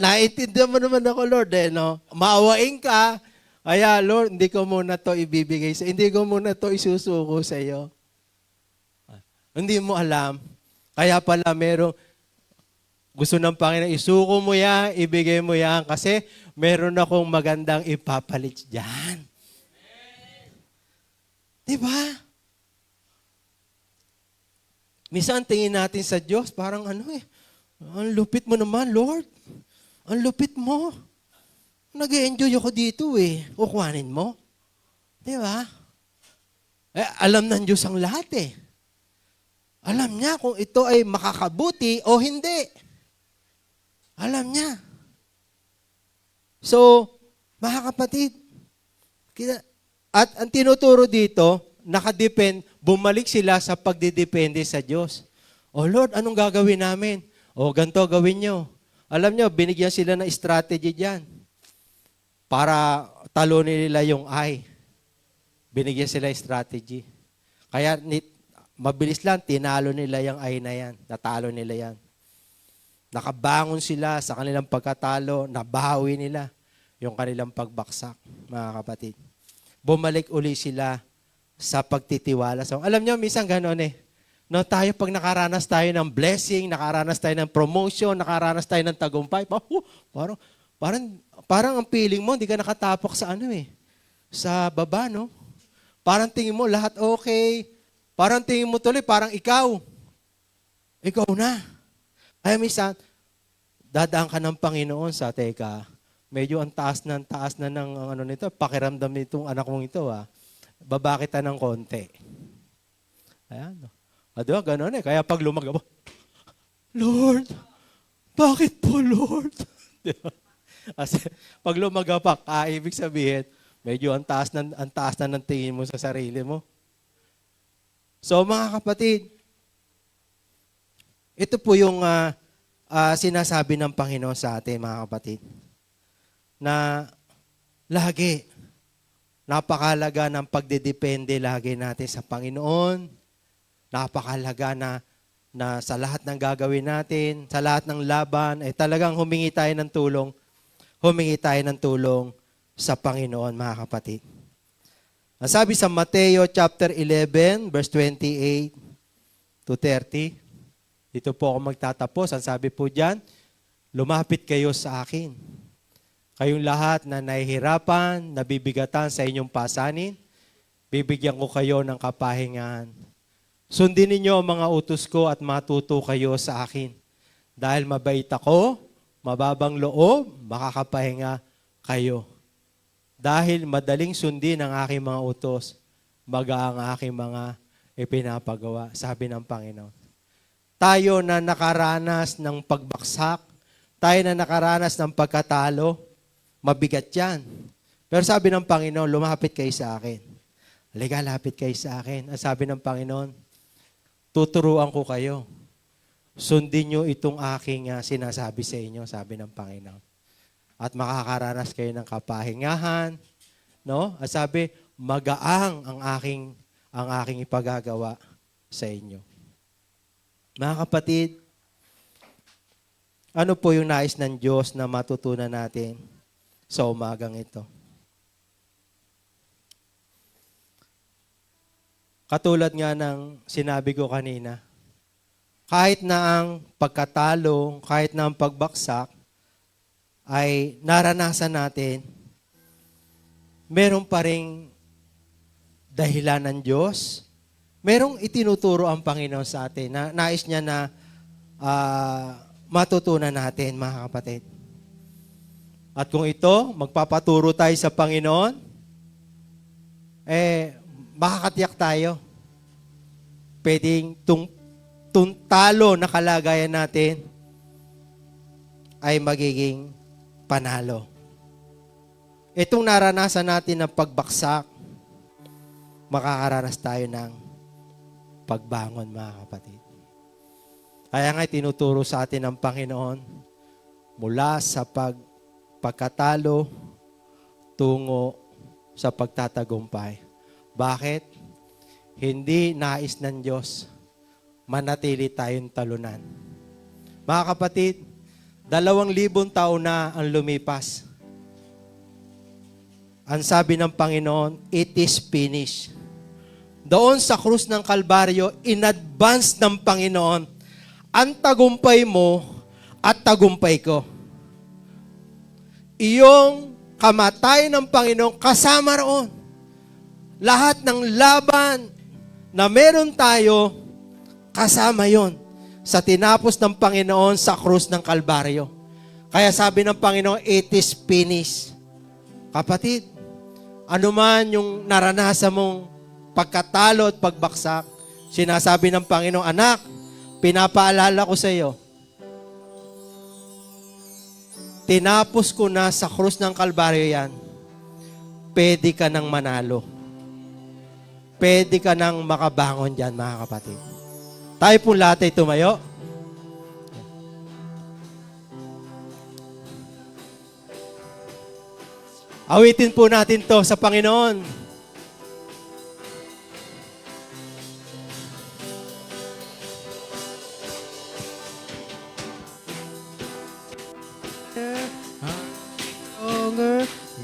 naiintindihan mo naman ako, Lord, eh, no? Maawain ka. Kaya, Lord, hindi ko muna to ibibigay hindi ko muna to isusuko sa iyo. Hindi mo alam. Kaya pala gusto ng Panginoon, isuko mo yan, ibigay mo yan, kasi meron akong magandang ipapalit dyan. Diba? Minsan tingin natin sa Diyos, parang ang lupit mo naman, Lord. Ang lupit mo. Nag-e-enjoy ako dito eh. Kukuhanin mo. Di ba? Alam ng Diyos ang lahat eh. Alam niya kung ito ay makakabuti o hindi. Alam niya. So, mga kapatid, at ang tinuturo dito, bumalik sila sa pagdidepende sa Diyos. O Lord, anong gagawin namin? O ganito gawin nyo. Alam nyo, binigyan sila ng strategy dyan. Para talunin nila yung I. Binigyan sila yung strategy. Kaya mabilis lang, tinalo nila yung I na yan. Natalo nila yan. Nakabangon sila sa kanilang pagkatalo, nabawi nila yung kanilang pagbaksak, mga kapatid. Bumalik uli sila sa pagtitiwala. So, alam nyo, minsan gano'n eh. No, tayo pag nakaranas tayo ng blessing, nakaranas tayo ng promotion, nakaranas tayo ng tagumpay, parang ang feeling mo, hindi ka nakatapok sa sa baba, no? Parang tingin mo, lahat okay. Parang tingin mo tuloy, parang ikaw. Ikaw na. Kaya minsan, dadaan ka ng Panginoon sa, teka, medyo ang taas na ng nito, pakiramdam nitong anak mong ito, baba kita ng konti. Ayan, no? Diba, gano'n eh. Kaya pag lumagawa, Lord, bakit po, Lord? Diba? Kasi pag lumagapak, ibig sabihin, medyo ang taas na ng tingin mo sa sarili mo. So mga kapatid, ito po yung sinasabi ng Panginoon sa atin, mga kapatid, na lagi, napakalaga ng pagdedepende lagi natin sa Panginoon. Napakalaga na sa lahat ng gagawin natin, sa lahat ng laban, talagang humingi tayo ng tulong sa Panginoon, mga kapatid. Ang sabi sa Mateo chapter 11, verse 28 to 30, dito po ako magtatapos. Ang sabi po diyan, lumapit kayo sa akin. Kayong lahat na nahihirapan, nabibigatan sa inyong pasanin, bibigyan ko kayo ng kapahingahan. Sundin ninyo ang mga utos ko at matuto kayo sa akin. Dahil mabait ako, mababang loob, makakapahinga kayo. Dahil madaling sundin ang aking mga utos, magaang aking mga ipinapagawa, sabi ng Panginoon. Tayo na nakaranas ng pagbaksak, tayo na nakaranas ng pagkatalo, mabigat yan. Pero sabi ng Panginoon, lumapit kayo sa akin. Halika, lapit kayo sa akin. Ang sabi ng Panginoon, tuturuan ko kayo. Sundin nyo itong aking sinasabi sa inyo, sabi ng Panginoon. At makakaranas kayo ng kapahingahan, no? At sabi, magaang ang aking ipagagawa sa inyo. Mga kapatid, ano po yung nais ng Diyos na matutunan natin sa umagang ito? Katulad nga ng sinabi ko kanina, kahit na ang pagkatalo, kahit na ang pagbaksak, ay naranasan natin, meron pa ring dahilan ng Diyos, merong itinuturo ang Panginoon sa atin na nais niya na matutunan natin, mga kapatid. At kung ito, magpapaturo tayo sa Panginoon, makakatiyak tayo. Pwedeng talo na kalagayan natin ay magiging panalo. Itong naranasan natin ng pagbaksak, makakaranas tayo ng pagbangon, mga kapatid. Kaya nga tinuturo sa atin ng Panginoon mula sa pagkatalo tungo sa pagtatagumpay. Bakit? Hindi nais ng Diyos manatili tayong talunan. Mga kapatid, 2,000 taon na ang lumipas. Ang sabi ng Panginoon, it is finished. Doon sa krus ng Kalbaryo, in advance ng Panginoon, ang tagumpay mo at tagumpay ko. Iyong kamatayan ng Panginoon, kasama roon. Lahat ng laban na meron tayo, kasama yon sa tinapos ng Panginoon sa krus ng Kalbaryo. Kaya sabi ng Panginoon, it is finished. Kapatid, anuman yung naranasan mong pagkatalo at pagbaksak, sinasabi ng Panginoon, anak, pinapaalala ko sa iyo, tinapos ko na sa krus ng Kalbaryo yan, pwede ka nang manalo. Pwede ka nang makabangon dyan, mga kapatid. Tayo pong lahat ay tumayo. Awitin po natin to sa Panginoon.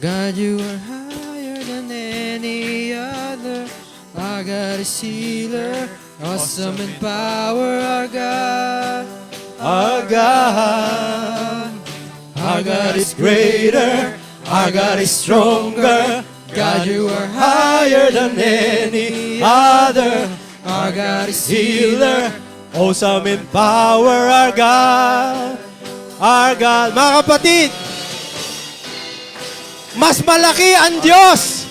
God, you are higher than any other. Our God is healer, awesome in power. Our God, Our God, our God is greater, our God is stronger. God, you are higher than any other. our God is Healer, awesome in power, our God. Our God. Mga kapatid, mas malaki ang Diyos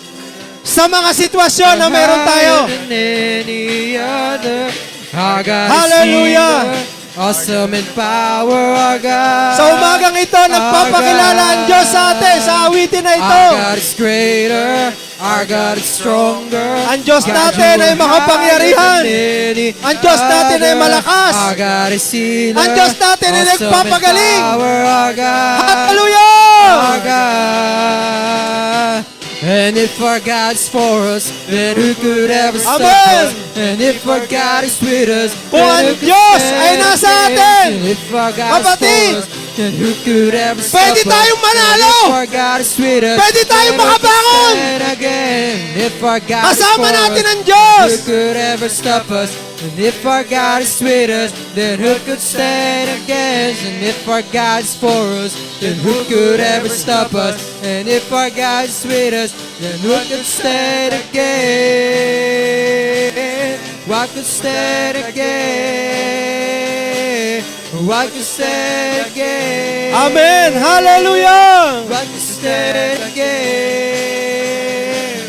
sa mga sitwasyon na meron tayo. than any other. Our God Hallelujah. is healer, awesome in power. Our God, Sa umagang ito, nagpapakilala ang Diyos sa atin sa awitin na ito. Our God is greater, our God is stronger. Ang Diyos God, natin you ay are makapangyarihan. higher than any Ang Diyos natin ay other. malakas. Our God is healer, Ang Diyos natin ay awesome in nagpapagaling. power. Our God, Hallelujah! our God. And if our God's for us, then who could ever stop Amen. us? And if our God is with us, Kung then ang who could Diyos stand ay nasa against? atin, And if our God's kapatid, for us, then who could ever stop pwede us? tayong manalo. And if our God is with us, Pwede tayong then who could makabangon. stand again? And if our God is Kasama for natin us, ang Diyos. who could ever stop us? And if our God is with us, then who could stand against? And if our God is for us, then who could ever stop us? And if our God is with us, then who could stand again? What could stand again? What could stand again? Amen! Hallelujah! What could stand again?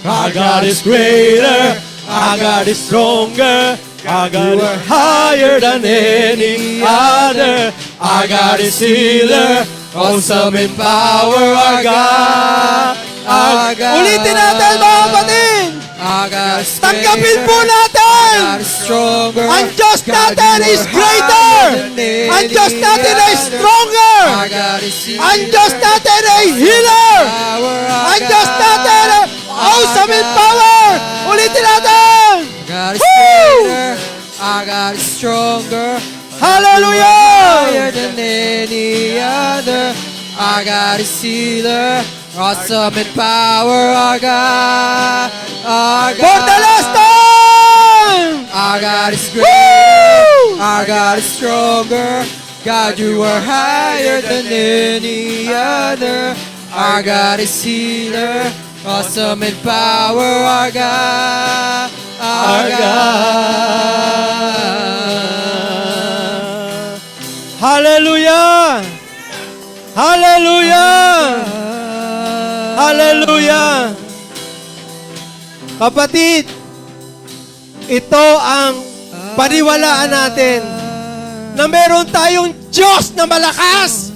Our God is greater, our God is stronger, our God is higher than any other. Our God is healer, awesome in power, our God. Our God. Ulitin natin mga kapatid! Our God is Tanggapin po greater, natin! God is stronger. Ang Diyos God, natin you is are greater! higher than Ang Diyos any natin ay other. stronger! Our God is healer. Ang Diyos natin ay healer! Power, our Ang Diyos God. natin ay awesome in power! Ulitin natin! God is Woo! greater. Our God is stronger. Hallelujah! Higher than any other. Our God is healer. Awesome in power. Our God. Our God. For the last time! Our God is greater. Woo! Our God is stronger. God, you are higher than any other. Our God is healer. Awesome in power. Our God. Our God. Hallelujah! Hallelujah! Hallelujah! Kapatid, ito ang paniwalaan natin na meron tayong Diyos na malakas.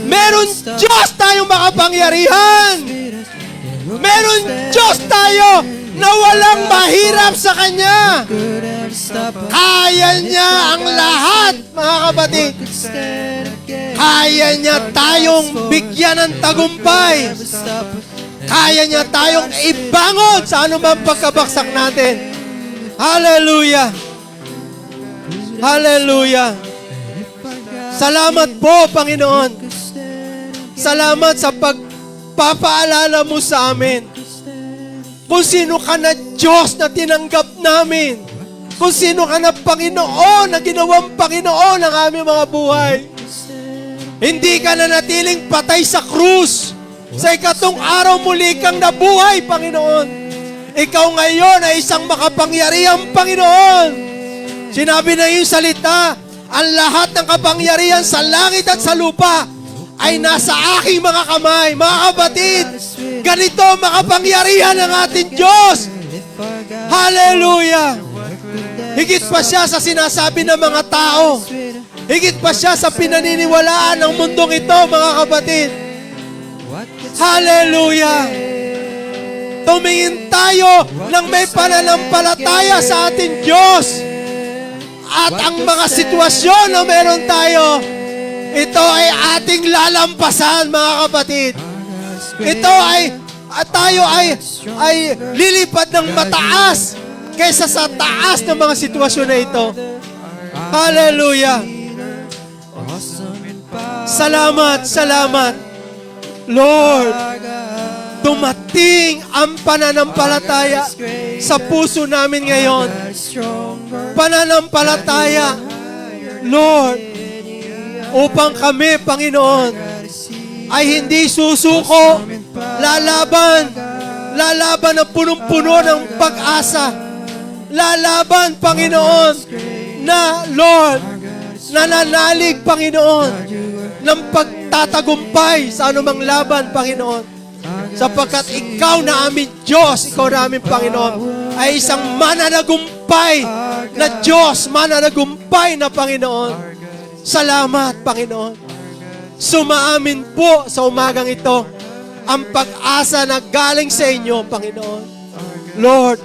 Meron Diyos tayong makapangyarihan. Meron Diyos tayo na walang mahirap sa Kanya. Kaya niya ang lahat, mga kapatid. Kaya niya tayong bigyan ng tagumpay. Kaya niya tayong ibangon sa anumang pagkabaksak natin. Hallelujah! Hallelujah! Salamat po, Panginoon. Salamat sa pagpapaalala mo sa amin. Kung sino ka na Diyos na tinanggap namin. Kung sino ka na Panginoon na ginawang Panginoon ng aming mga buhay. Hindi ka na natiling patay sa krus. Sa ikatong araw muli kang nabuhay, Panginoon. Ikaw ngayon ay isang makapangyarihang Panginoon. Sinabi na iyong salita, ang lahat ng kapangyarihan sa langit at sa lupa ay nasa aking mga kamay. Mga kapatid, ganito makapangyarihan ng ating Diyos. Hallelujah! Higit pa siya sa sinasabi ng mga tao. Higit pa siya sa pinaniniwalaan ng mundong ito, mga kapatid. Hallelujah! Tumingin tayo ng may pananampalataya sa ating Diyos. At ang mga sitwasyon na meron tayo, Ito ay ating lalampasan, mga kapatid. Ito ay tayo ay lilipad ng mataas kaysa sa taas ng mga sitwasyon na ito. Hallelujah. Salamat, salamat. Lord, dumating ang pananampalataya sa puso namin ngayon. Pananampalataya, Lord, upang kami, Panginoon, ay hindi susuko, lalaban ng punong-puno ng pag-asa. Lalaban, Panginoon, na, Lord, nananalig, Panginoon, ng pagtatagumpay sa anumang laban, Panginoon. Sapagkat ikaw na aming Diyos, ikaw na aming Panginoon, ay isang mananagumpay na Diyos, mananagumpay na Panginoon. Salamat, Panginoon. Sumaamin po sa umagang ito ang pag-asa na galing sa inyo, Panginoon. Lord,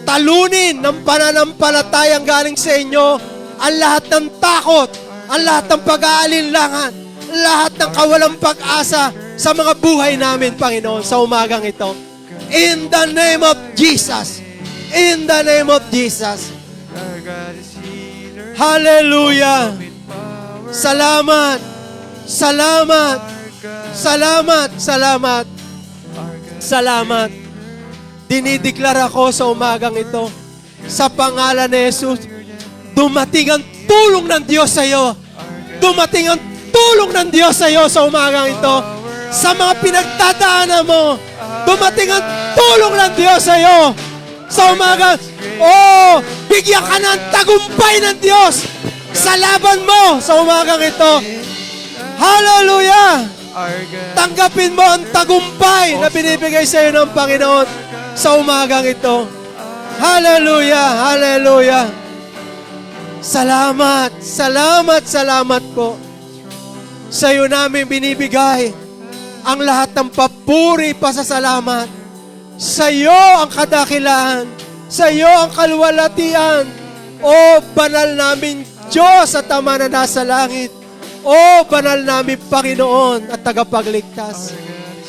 talunin ng pananampalatayang galing sa inyo ang lahat ng takot, ang lahat ng pag-aalinlangan, lahat ng kawalang pag-asa sa mga buhay namin, Panginoon, sa umagang ito. In the name of Jesus. In the name of Jesus. Hallelujah. Salamat. Salamat. Salamat. Salamat. Salamat. Dinideklara ko sa umagang ito, sa pangalan ni Jesus, dumating ang tulong ng Diyos sa iyo. Dumating ang tulong ng Diyos sa iyo sa umagang ito. Sa mga pinagdadaanan mo, dumating ang tulong ng Diyos sa iyo. Sa umagang, bigyan ka ng tagumpay ng Diyos sa laban mo sa umagang ito. Hallelujah! Tanggapin mo ang tagumpay na binibigay sa iyo ng Panginoon sa umagang ito. Hallelujah! Hallelujah! Salamat! Salamat! Salamat po. Sa iyo namin binibigay ang lahat ng papuri, pasasalamat. Sa iyo ang kadakilaan. Sa iyo ang kaluwalhatian. O banal namin Diyos at Ama na nasa langit. O banal namin Panginoon at tagapagligtas.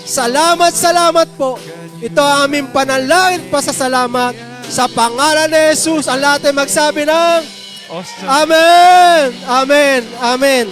Salamat, salamat po. Ito ang aming panalangin, pasasalamat. Sa pangalan ni Jesus, ang lahat ay magsabi ng Amen! Amen! Amen!